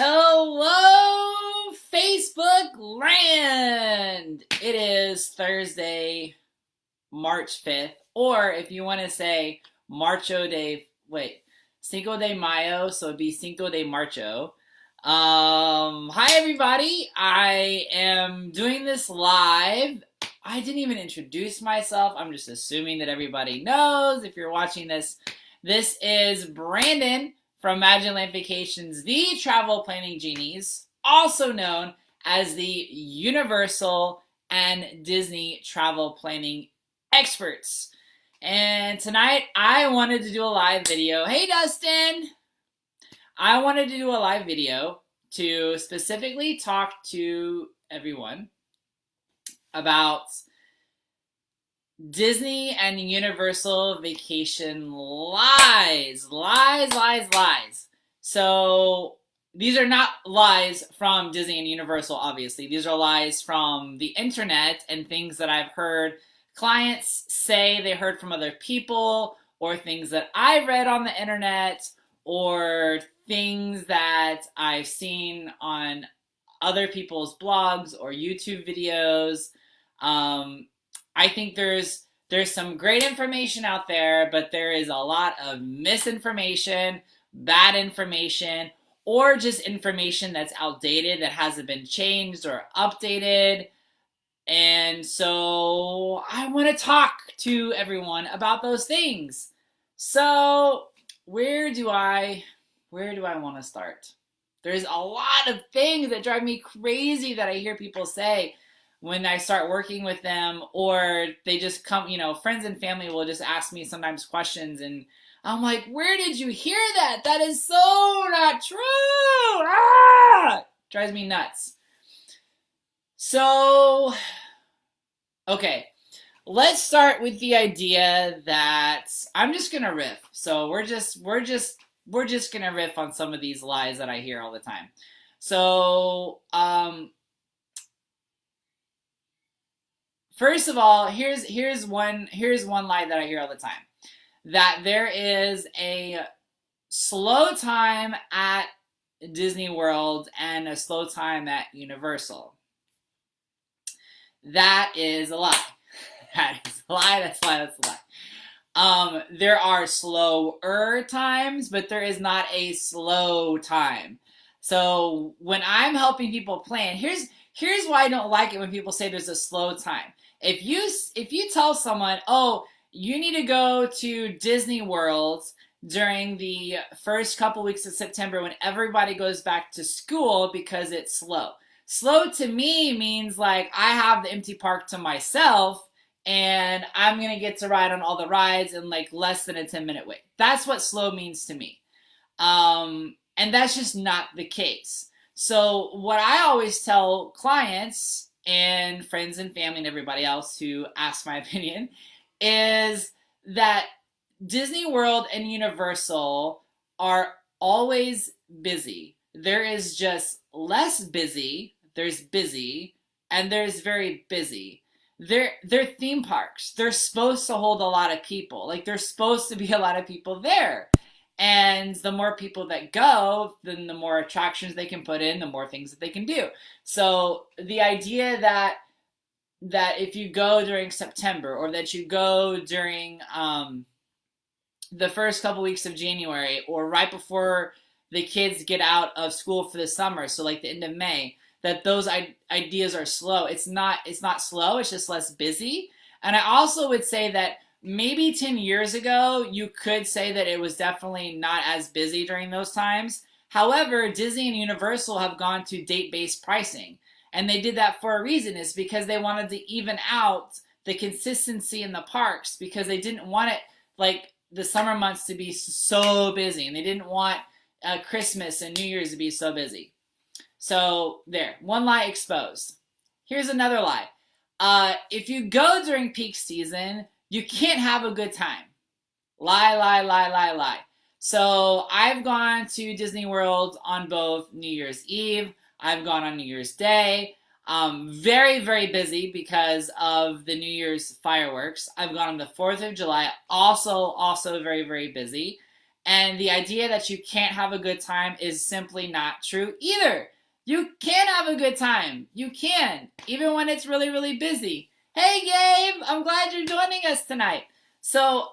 Hello, Facebook land! It is Thursday, March 5th, or if you want to say Cinco de Mayo, so it'd be Cinco de Marcho. Hi everybody, I am doing this live. I didn't even introduce myself. I'm just assuming that everybody knows if you're watching this. This is Brandon from Imagineland Vacations, the travel planning genies, also known as the Universal and Disney travel planning experts. And tonight I wanted to do a live video. Hey Dustin! I wanted to do a live video to specifically talk to everyone about Disney and Universal vacation lies. So these are not lies from Disney and Universal, obviously. These are lies from the internet and things that I've heard clients say they heard from other people, or things that I've read on the internet, or things that I've seen on other people's blogs or YouTube videos. I think there's some great information out there, but there is a lot of misinformation, bad information, or just information that's outdated that hasn't been changed or updated. And so I want to talk to everyone about those things. So where do I want to start? There's a lot of things that drive me crazy that I hear people say when I start working with them, or they just come, friends and family will just ask me sometimes questions, and I'm like, where did you hear that? That is so not true! Ah! Drives me nuts. So, okay, let's start with the idea that I'm just gonna riff. So we're just gonna riff on some of these lies that I hear all the time. So, first of all, here's one lie that I hear all the time. That there is a slow time at Disney World and a slow time at Universal. That is a lie. That's a lie. There are slower times, but there is not a slow time. So when I'm helping people plan, here's why I don't like it when people say there's a slow time. If you tell someone, oh, you need to go to Disney World during the first couple weeks of September when everybody goes back to school because it's slow. Slow to me means like I have the empty park to myself and I'm going to get to ride on all the rides in like less than a 10-minute wait. That's what slow means to me. And that's just not the case. So what I always tell clients and friends and family and everybody else who asks my opinion is that Disney World and Universal are always busy. There is just less busy, there's busy, and there's very busy. They're theme parks. They're supposed to hold a lot of people. Like, there's supposed to be a lot of people there. And the more people that go, then the more attractions they can put in, the more things that they can do. So the idea that if you go during September, or that you go during the first couple weeks of January, or right before the kids get out of school for the summer, so like the end of May, that those ideas are slow. It's not slow, it's just less busy. And I also would say that maybe 10 years ago, you could say that it was definitely not as busy during those times. However, Disney and Universal have gone to date-based pricing. And they did that for a reason. Is because they wanted to even out the consistency in the parks, because they didn't want it like the summer months to be so busy. And they didn't want Christmas and New Year's to be so busy. So there, one lie exposed. Here's another lie. If you go during peak season, you can't have a good time. Lie. So I've gone to Disney World on both New Year's Eve. I've gone on New Year's Day. Very, very busy because of the New Year's fireworks. I've gone on the 4th of July. Also very, very busy. And the idea that you can't have a good time is simply not true either. You can have a good time. You can, even when it's really, really busy. Hey, Gabe, I'm glad you're joining us tonight. So,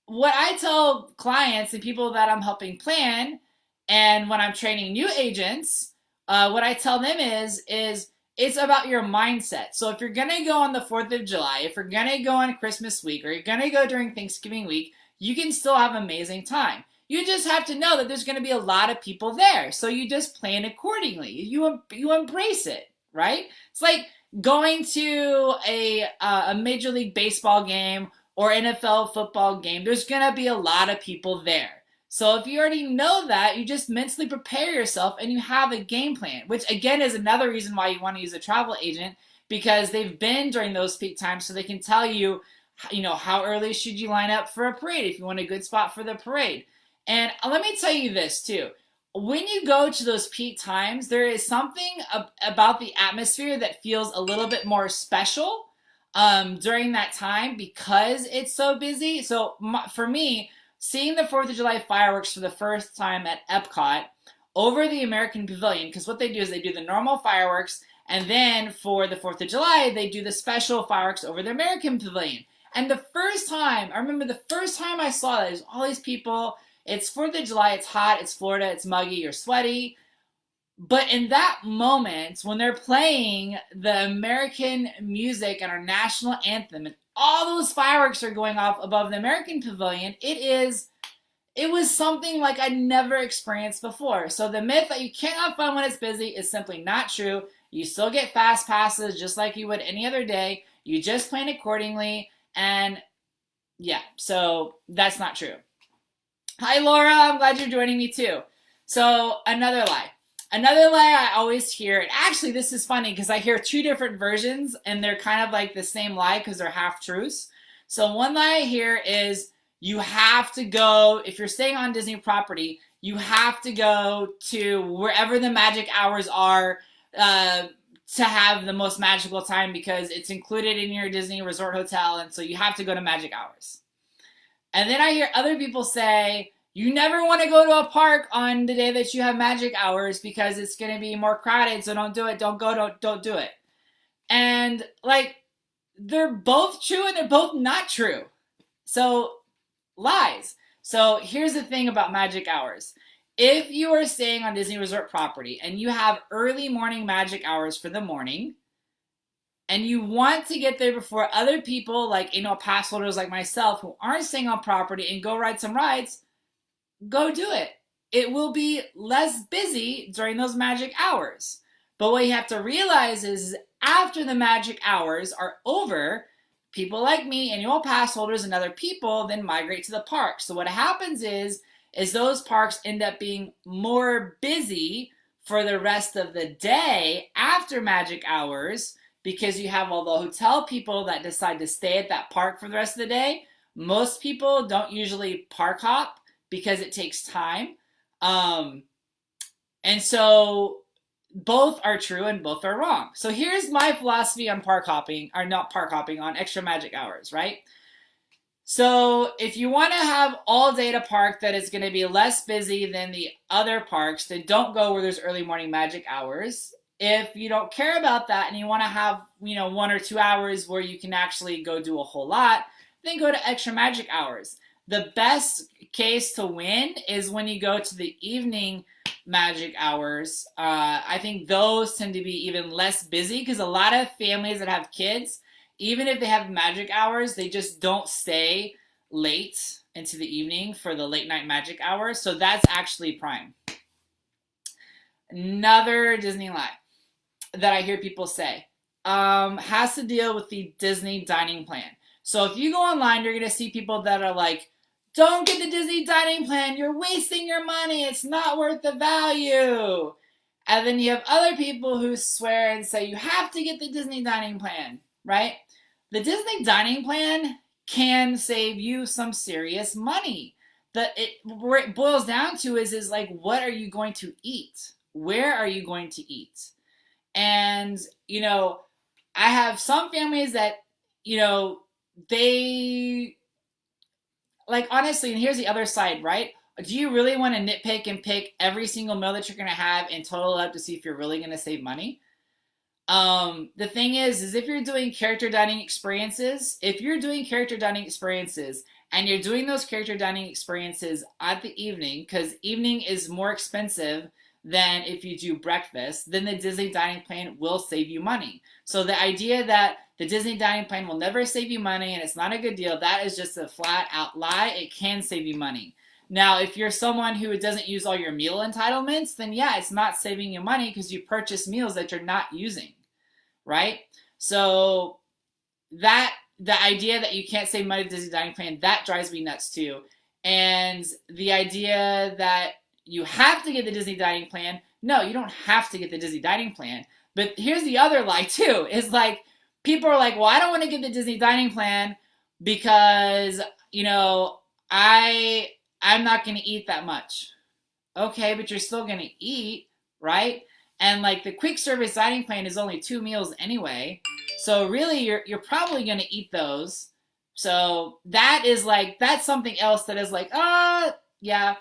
what I tell clients and people that I'm helping plan, and when I'm training new agents, what I tell them is it's about your mindset. So if you're gonna go on the 4th of July, if you're gonna go on Christmas week, or you're gonna go during Thanksgiving week, you can still have an amazing time. You just have to know that there's gonna be a lot of people there, so you just plan accordingly. You embrace it, right? It's like going to a Major League Baseball game or NFL football game. There's gonna be a lot of people there. So if you already know that, you just mentally prepare yourself and you have a game plan, which again is another reason why you want to use a travel agent, because they've been during those peak times, so they can tell you, how early should you line up for a parade if you want a good spot for the parade. And let me tell you this too. When you go to those peak times, there is something about the atmosphere that feels a little bit more special during that time because it's so busy. So for me, seeing the 4th of July fireworks for the first time at Epcot over the American Pavilion, because what they do is they do the normal fireworks, and then for the 4th of July, they do the special fireworks over the American Pavilion. And I remember the first time I saw that, there's all these people, it's 4th of July, it's hot, it's Florida, it's muggy, you're sweaty. But in that moment, when they're playing the American music and our national anthem, and all those fireworks are going off above the American Pavilion, it was something like I'd never experienced before. So the myth that you can't have fun when it's busy is simply not true. You still get fast passes just like you would any other day. You just plan accordingly. And yeah, so that's not true. Hi, Laura. I'm glad you're joining me too. So another lie. Another lie I always hear, and actually this is funny because I hear two different versions and they're kind of like the same lie because they're half truths. So one lie I hear is you have to go, if you're staying on Disney property, you have to go to wherever the magic hours are to have the most magical time because it's included in your Disney Resort Hotel, and so you have to go to magic hours. And then I hear other people say, you never want to go to a park on the day that you have magic hours because it's going to be more crowded, so don't do it, don't do it. And like, they're both true and they're both not true. So, lies. So here's the thing about magic hours. If you are staying on Disney Resort property and you have early morning magic hours for the morning, and you want to get there before other people, like, pass holders like myself who aren't staying on property and go ride some rides, go do it. It will be less busy during those magic hours. But what you have to realize is after the magic hours are over, people like me, annual pass holders and other people then migrate to the park. So what happens is those parks end up being more busy for the rest of the day after magic hours because you have all the hotel people that decide to stay at that park for the rest of the day. Most people don't usually park hop because it takes time. And so both are true and both are wrong. So here's my philosophy on park hopping, or not park hopping, on extra magic hours, right? So if you want to have all day at a park that is going to be less busy than the other parks, then don't go where there's early morning magic hours. If you don't care about that and you want to have, 1 or 2 hours where you can actually go do a whole lot, then go to extra magic hours. The best case to win is when you go to the evening magic hours. I think those tend to be even less busy because a lot of families that have kids, even if they have magic hours, they just don't stay late into the evening for the late night magic hours. So that's actually prime. Another Disney lie that I hear people say has to deal with the Disney dining plan. So if you go online, you're going to see people that are like, don't get the Disney dining plan. You're wasting your money. It's not worth the value. And then you have other people who swear and say you have to get the Disney dining plan, right? The Disney dining plan can save you some serious money. Where it boils down to is like, what are you going to eat? Where are you going to eat? And, I have some families that, they, like, honestly, and here's the other side, right? Do you really want to nitpick and pick every single meal that you're going to have and total it up to see if you're really going to save money? The thing is if you're doing character dining experiences, and you're doing those character dining experiences at the evening, because evening is more expensive than if you do breakfast, then the Disney dining plan will save you money. So the idea that the Disney dining plan will never save you money and it's not a good deal, that is just a flat out lie. It can save you money. Now, if you're someone who doesn't use all your meal entitlements, then yeah, it's not saving you money because you purchase meals that you're not using, right? So that the idea that you can't save money with Disney dining plan, that drives me nuts too. And the idea that you have to get the Disney dining plan, no, you don't have to get the Disney dining plan. But here's the other lie too, is like, people are like, well, I don't want to get the Disney dining plan because, I'm not going to eat that much. Okay, but you're still going to eat, right? And like the quick service dining plan is only 2 meals anyway. So really you're probably going to eat those. So that's something else that is like, yeah,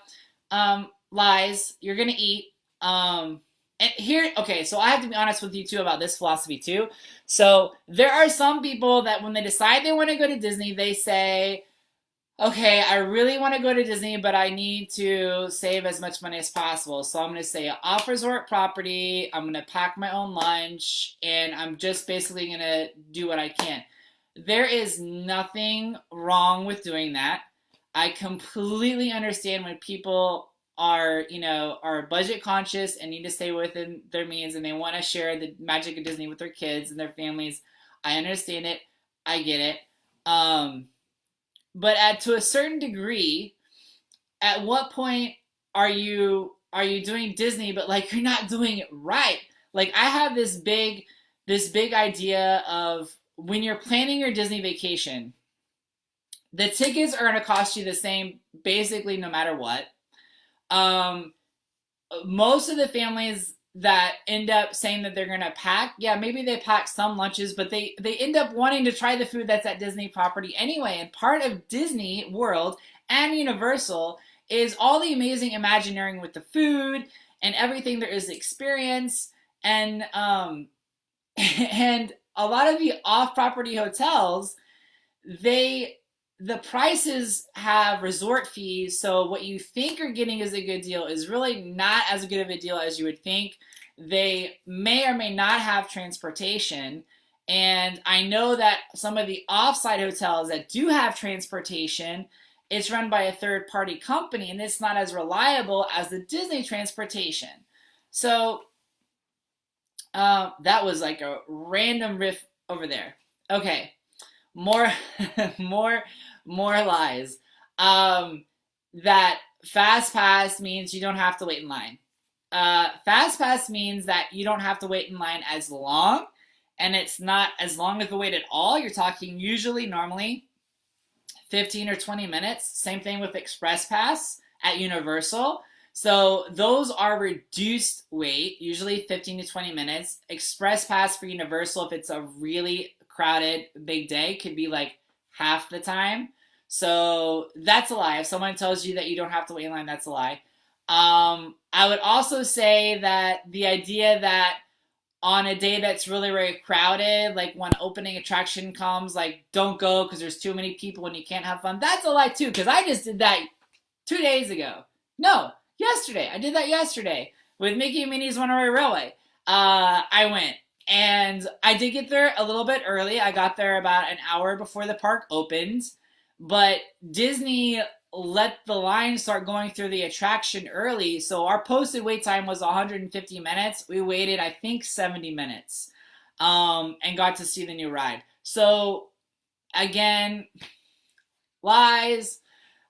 lies. You're going to eat. And here, okay, so I have to be honest with you too about this philosophy too. So there are some people that when they decide they want to go to Disney, they say, okay, I really want to go to Disney, but I need to save as much money as possible. So I'm going to say off-resort property, I'm going to pack my own lunch, and I'm just basically going to do what I can. There is nothing wrong with doing that. I completely understand when people are budget conscious and need to stay within their means and they want to share the magic of Disney with their kids and their families. I understand it. I get it. But to a certain degree, at what point are you doing Disney, but like you're not doing it right? Like I have this big idea of when you're planning your Disney vacation, the tickets are going to cost you the same basically no matter what. Most of the families that end up saying that they're going to pack, yeah, maybe they pack some lunches, but they end up wanting to try the food that's at Disney property anyway. And part of Disney World and Universal is all the amazing Imagineering with the food and everything there is to experience. And and a lot of the off-property hotels, the prices have resort fees, so what you think you're getting is a good deal is really not as good of a deal as you would think. They may or may not have transportation, and I know that some of the off-site hotels that do have transportation, it's run by a third-party company, and it's not as reliable as the Disney transportation. So that was like a random riff over there. Okay. More lies. That Fast Pass means you don't have to wait in line. Fast Pass means that you don't have to wait in line as long, and it's not as long as the wait at all. You're talking normally 15 or 20 minutes. Same thing with Express Pass at Universal. So those are reduced wait, usually 15 to 20 minutes. Express Pass for Universal, if it's a really crowded big day, could be like half the time. So that's a lie. If someone tells you that you don't have to wait in line, that's a lie. I would also say that the idea that on a day that's really, really crowded, like when opening attraction comes, like don't go because there's too many people and you can't have fun, that's a lie too, because I just did that 2 days ago. No, yesterday. I did that yesterday with Mickey and Minnie's Runaway Railway. I went. And I did get there a little bit early. I got there about an hour before the park opened. But Disney let the line start going through the attraction early. So our posted wait time was 150 minutes. We waited, I think, 70 minutes and got to see the new ride. So, again, lies.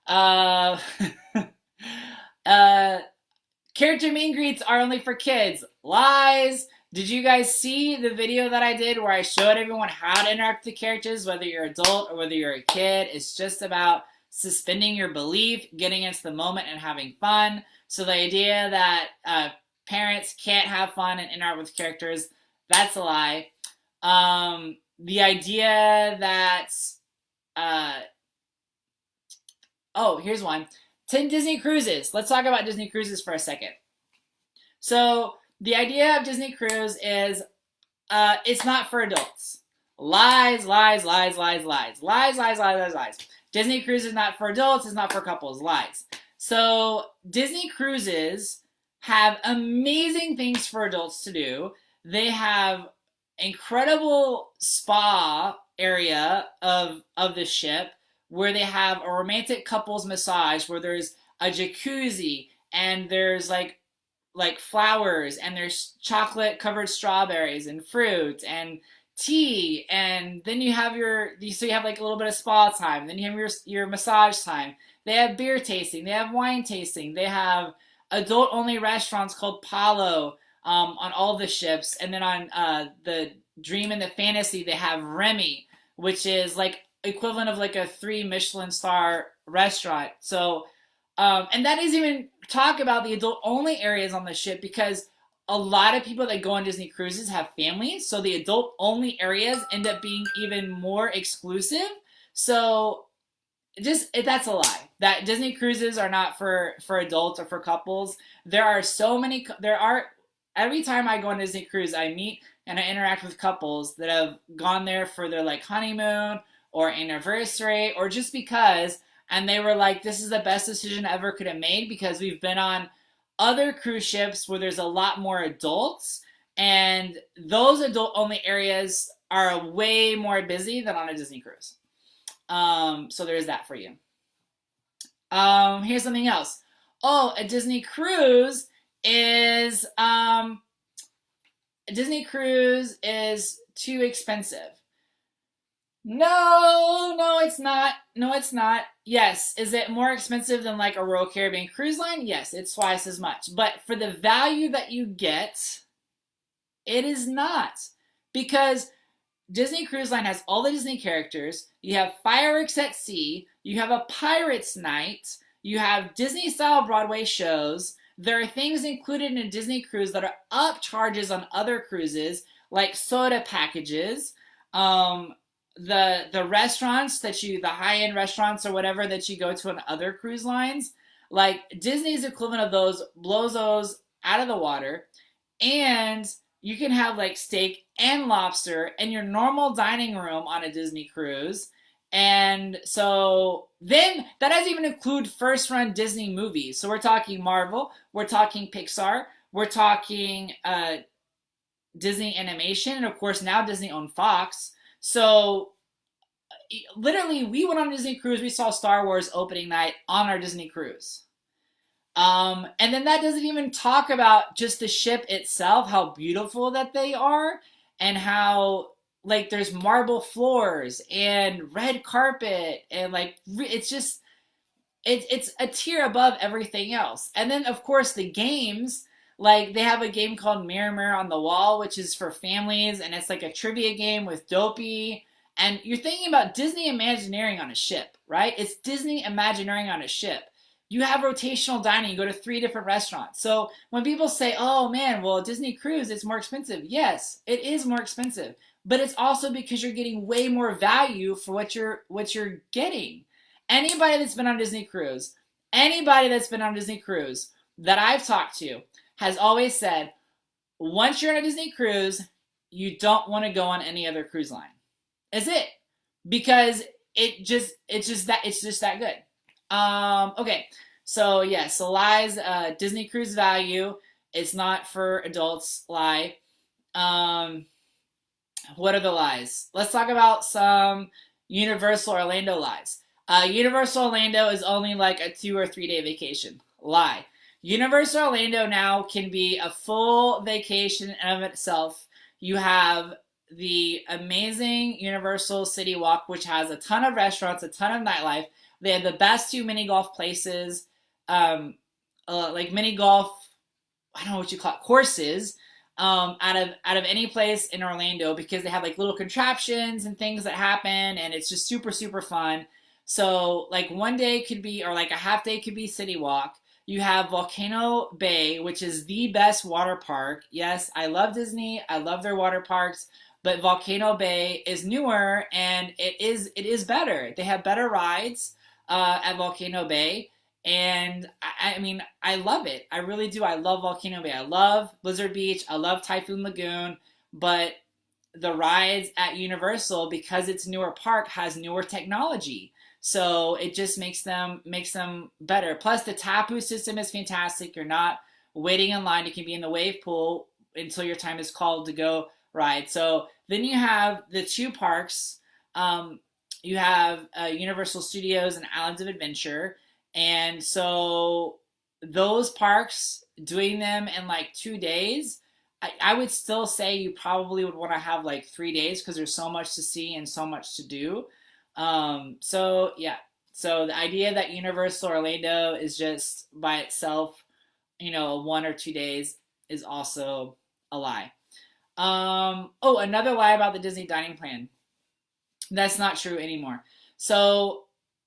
Character meet and greets are only for kids. Lies. Did you guys see the video that I did where I showed everyone how to interact with the characters, whether you're an adult or whether you're a kid? It's just about suspending your belief, getting into the moment, and having fun. So the idea that parents can't have fun and interact with characters, that's a lie. The idea that... here's one. 10 Disney cruises. Let's talk about Disney cruises for a second. So the idea of Disney cruise is it's not for adults. Lies, lies, lies, lies, lies, lies, lies, lies, lies, lies. Disney cruise is not for adults. It's not for couples. Lies. So Disney cruises have amazing things for adults to do. They have incredible spa area of the ship where they have a romantic couples massage where there's a jacuzzi and there's like flowers and there's chocolate covered strawberries and fruit and tea, and then you have so you have like a little bit of spa time, then you have your massage time. They have beer tasting, they have wine tasting, they have adult only restaurants called Palo on all the ships, and then on the Dream and the Fantasy they have Remy, which is like equivalent of like a 3 Michelin star restaurant. So and that doesn't even talk about the adult only areas on the ship, because a lot of people that go on Disney cruises have families, so the adult only areas end up being even more exclusive. So that's a lie. That Disney cruises are not for adults or for couples. Every time I go on Disney cruise, I meet and I interact with couples that have gone there for their like honeymoon or anniversary or just because, and they were like, this is the best decision I ever could have made, because we've been on other cruise ships where there's a lot more adults, and those adult only areas are way more busy than on a Disney cruise. So there's that for you. Here's something else. Oh, a Disney cruise is too expensive. No, it's not. No, it's not. Yes. Is it more expensive than like a Royal Caribbean cruise line? Yes, it's twice as much. But for the value that you get, it is not. Because Disney Cruise Line has all the Disney characters. You have fireworks at sea. You have a Pirates Night. You have Disney-style Broadway shows. There are things included in a Disney cruise that are up charges on other cruises, like soda packages. The restaurants the high-end restaurants or whatever that you go to on other cruise lines, like Disney's equivalent of those blows those out of the water, and you can have like steak and lobster in your normal dining room on a Disney cruise. And so then that doesn't even include first run Disney movies. So we're talking Marvel, we're talking Pixar, we're talking Disney Animation, and of course now Disney owned Fox. So literally, we went on a Disney cruise. We saw Star Wars opening night on our Disney cruise. And then that doesn't even talk about just the ship itself, how beautiful that they are, and how like there's marble floors and red carpet, and like it's a tier above everything else. And then of course the games. Like, they have a game called Mirror Mirror on the Wall, which is for families, and it's like a trivia game with Dopey. And you're thinking about Disney Imagineering on a ship, right? It's Disney Imagineering on a ship. You have rotational dining. You go to 3 different restaurants. So when people say, oh, man, well, Disney Cruise, it's more expensive. Yes, it is more expensive. But it's also because you're getting way more value for what you're getting. Anybody that's been on Disney Cruise that I've talked to has always said, once you're on a Disney cruise, you don't want to go on any other cruise line. Is it? Because it's just that good. Okay. So yes, so lies, Disney cruise value. It's not for adults. Lie. What are the lies? Let's talk about some Universal Orlando lies. Universal Orlando is only like a 2 or 3 day vacation. Lie. Universal Orlando now can be a full vacation in of itself. You have the amazing Universal City Walk, which has a ton of restaurants, a ton of nightlife. They have the best 2 mini golf places, like mini golf, I don't know what you call it, courses, out of any place in Orlando, because they have like little contraptions and things that happen, and it's just super, super fun. So like one day could be, or like a half day could be City Walk. You have Volcano Bay, which is the best water park. Yes, I love Disney. I love their water parks, but Volcano Bay is newer and it is better. They have better rides at Volcano Bay, And I mean, I love it. I really do. I love Volcano Bay. I love Blizzard Beach. I love Typhoon Lagoon. But the rides at Universal, because it's newer park, has newer technology. So it just makes them better. Plus the tapu system is fantastic. You're not waiting in line. You can be in the wave pool until your time is called to go ride. So then you have the two parks. You have Universal Studios and Islands of Adventure. And so those parks, doing them in like 2 days, I would still say you probably would want to have like 3 days because there's so much to see and so much to do. So yeah, so the idea that Universal Orlando is just by itself, 1 or 2 days is also a lie. Oh, another lie about the Disney dining plan. That's not true anymore. So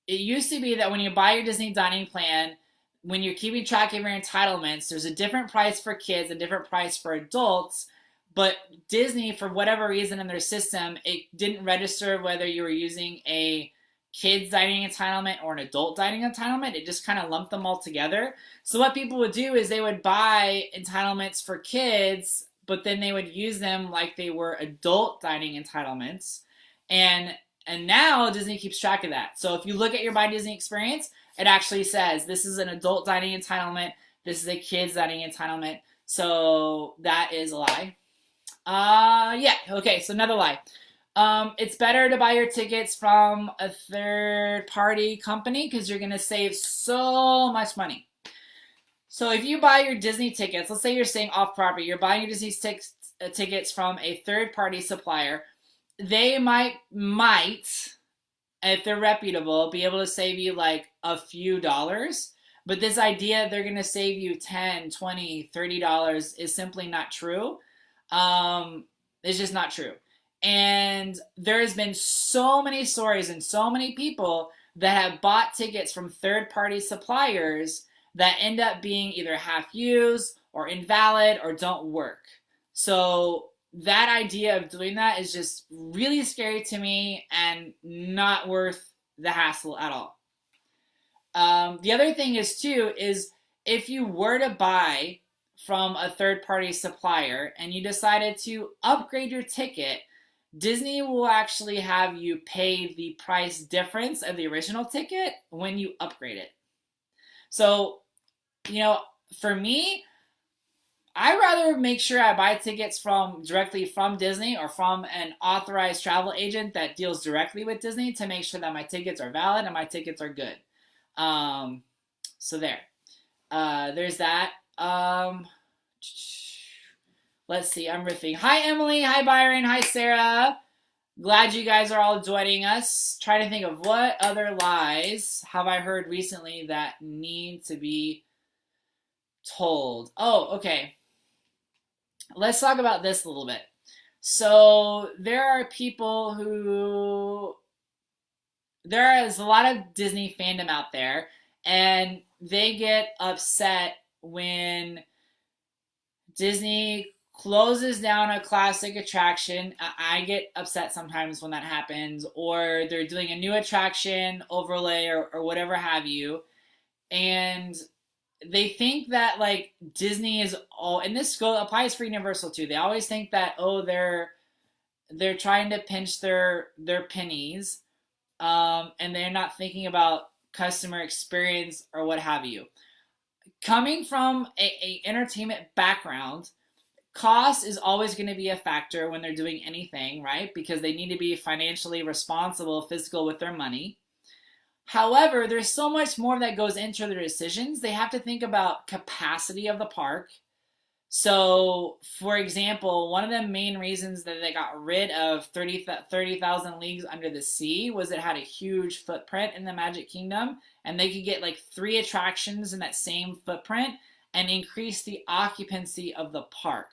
it used to be that when you buy your Disney dining plan, when you're keeping track of your entitlements, there's a different price for kids, a different price for adults. But Disney, for whatever reason in their system, it didn't register whether you were using a kids dining entitlement or an adult dining entitlement. It just kind of lumped them all together. So what people would do is they would buy entitlements for kids, but then they would use them like they were adult dining entitlements. And now Disney keeps track of that. So if you look at your My Disney experience, it actually says this is an adult dining entitlement, this is a kids dining entitlement. So that is a lie. Yeah, okay, so another lie. It's better to buy your tickets from a third party company because you're going to save so much money. So if you buy your Disney tickets, let's say you're staying off property, you're buying your Disney tickets from a third party supplier, they might, if they're reputable, be able to save you like a few dollars. But this idea they're going to save you $10, $20, $30 is simply not true. It's just not true. And there has been so many stories and so many people that have bought tickets from third-party suppliers that end up being either half used or invalid or don't work. So that idea of doing that is just really scary to me and not worth the hassle at all. The other thing is too, is if you were to buy from a third-party supplier and you decided to upgrade your ticket, Disney will actually have you pay the price difference of the original ticket when you upgrade it. So, for me, I'd rather make sure I buy tickets directly from Disney or from an authorized travel agent that deals directly with Disney to make sure that my tickets are valid and my tickets are good. So there's that. Let's see, I'm riffing. Hi, Emily. Hi, Byron. Hi, Sarah. Glad you guys are all joining us. Trying to think of what other lies have I heard recently that need to be told. Oh, okay. Let's talk about this a little bit. So there are people there is a lot of Disney fandom out there, and they get upset when Disney closes down a classic attraction. I get upset sometimes when that happens, or they're doing a new attraction overlay or whatever have you, and they think that like Disney is all, and this applies for Universal too. They always think that they're trying to pinch their pennies, and they're not thinking about customer experience or what have you. Coming from a entertainment background, cost is always going to be a factor when they're doing anything, right? Because they need to be financially responsible, fiscal with their money. However, there's so much more that goes into their decisions. They have to think about capacity of the park. So, for example, one of the main reasons that they got rid of 30,000 Leagues Under the Sea was it had a huge footprint in the Magic Kingdom, and they could get like 3 attractions in that same footprint and increase the occupancy of the park.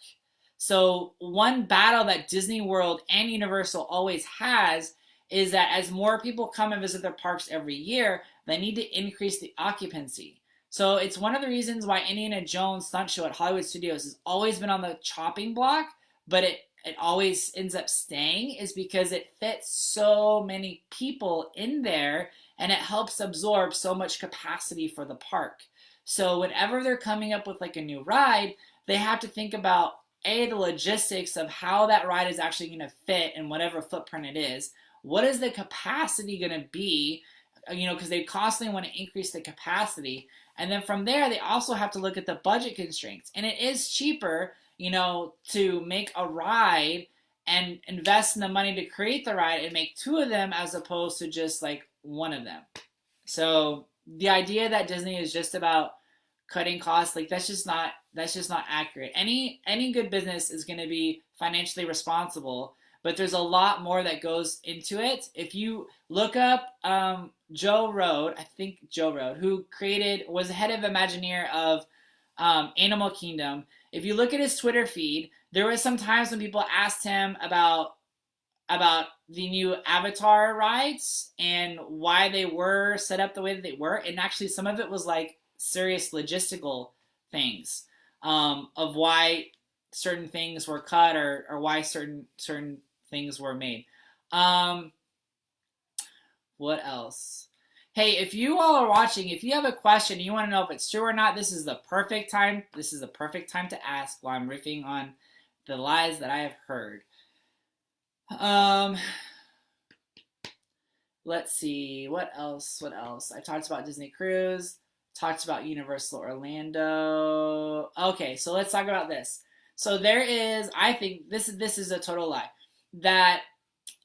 So one battle that Disney World and Universal always has is that as more people come and visit their parks every year, they need to increase the occupancy. So it's one of the reasons why Indiana Jones Stunt Show at Hollywood Studios has always been on the chopping block, but it always ends up staying is because it fits so many people in there and it helps absorb so much capacity for the park. So whenever they're coming up with like a new ride, they have to think about the logistics of how that ride is actually going to fit in whatever footprint it is. What is the capacity going to be? Because they constantly want to increase the capacity. And then from there, they also have to look at the budget constraints. And it is cheaper, to make a ride and invest in the money to create the ride and make two of them as opposed to just like one of them. So the idea that Disney is just about cutting costs, like that's just not accurate. Any good business is going to be financially responsible, but there's a lot more that goes into it. If you look up Joe Rohde, who was the head of Imagineer of Animal Kingdom. If you look at his Twitter feed, there was some times when people asked him about the new Avatar rides and why they were set up the way that they were. And actually some of it was like serious logistical things of why certain things were cut or why certain things were made. What else? Hey, if you all are watching, if you have a question, you want to know if it's true or not, this is the perfect time. This is the perfect time to ask while I'm riffing on the lies that I have heard. Let's see. What else? I talked about Disney Cruise. Talked about Universal Orlando. Okay, so let's talk about this. So there is, I think, this is a total lie, that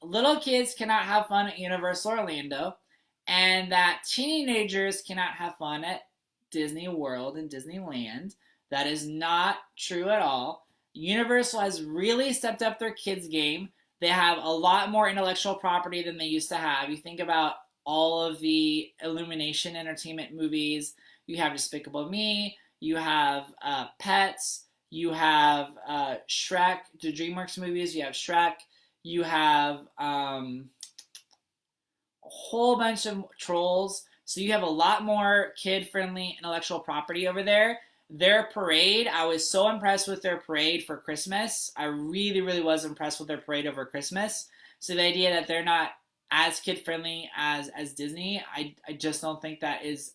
little kids cannot have fun at Universal Orlando, and that teenagers cannot have fun at Disney World and Disneyland. That is not true at all. Universal has really stepped up their kids game. They have a lot more intellectual property than they used to have. You think about all of the Illumination Entertainment movies. You have Despicable Me. You have Pets. You have Shrek, the DreamWorks movies. You have Shrek. You have a whole bunch of Trolls. So you have a lot more kid-friendly intellectual property over there. Their parade, I was so impressed with their parade for Christmas. I really, really was impressed with their parade over Christmas. So the idea that they're not as kid-friendly as Disney, I just don't think that is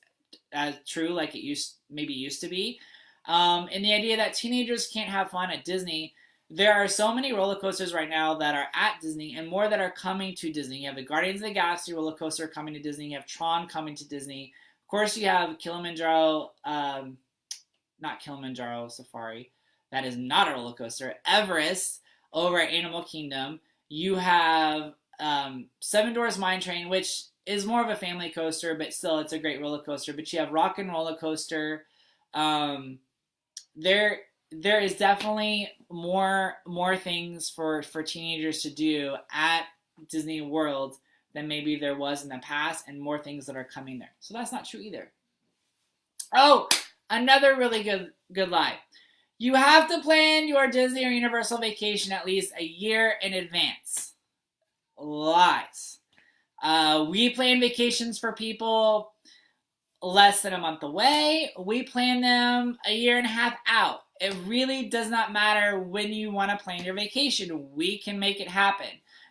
as true like it used to be. And the idea that teenagers can't have fun at Disney, there are so many roller coasters right now that are at Disney and more that are coming to Disney. You have the Guardians of the Galaxy roller coaster coming to Disney. You have Tron coming to Disney. Of course, you have Kilimanjaro, not Kilimanjaro Safari. That is not a roller coaster. Everest over at Animal Kingdom. You have Seven Dwarfs Mine Train, which is more of a family coaster, but still it's a great roller coaster. But you have Rock and Roller Coaster. There is definitely more things for teenagers to do at Disney World than maybe there was in the past, and more things that are coming there. So that's not true either. Oh, another really good lie. You have to plan your Disney or Universal vacation at least a year in advance. Lies. We plan vacations for people less than a month away. We plan them a year and a half out. It really does not matter when you want to plan your vacation. We can make it happen.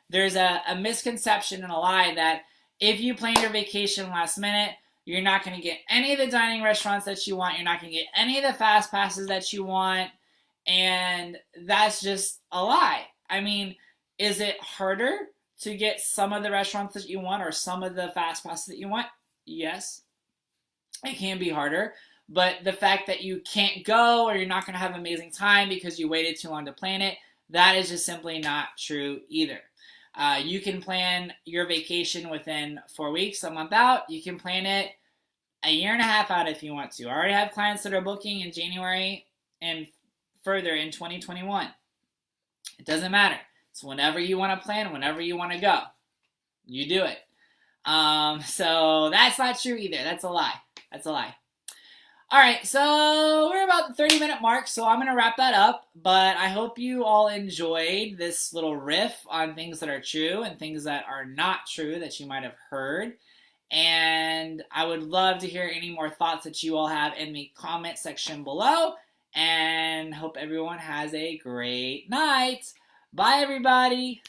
There's a misconception and a lie that if you plan your vacation last minute, you're not going to get any of the dining restaurants that you want. You're not going to get any of the fast passes that you want. And that's just a lie. I mean, is it harder to get some of the restaurants that you want or some of the fast passes that you want? Yes, it can be harder. But the fact that you can't go or you're not going to have an amazing time because you waited too long to plan it, that is just simply not true either. You can plan your vacation within 4 weeks, a month out. You can plan it a year and a half out if you want to. I already have clients that are booking in January and further in 2021. It doesn't matter. It's whenever you want to plan, whenever you want to go. You do it. So that's not true either. That's a lie. All right, so we're about the 30-minute mark, so I'm going to wrap that up. But I hope you all enjoyed this little riff on things that are true and things that are not true that you might have heard. And I would love to hear any more thoughts that you all have in the comment section below. And hope everyone has a great night. Bye, everybody.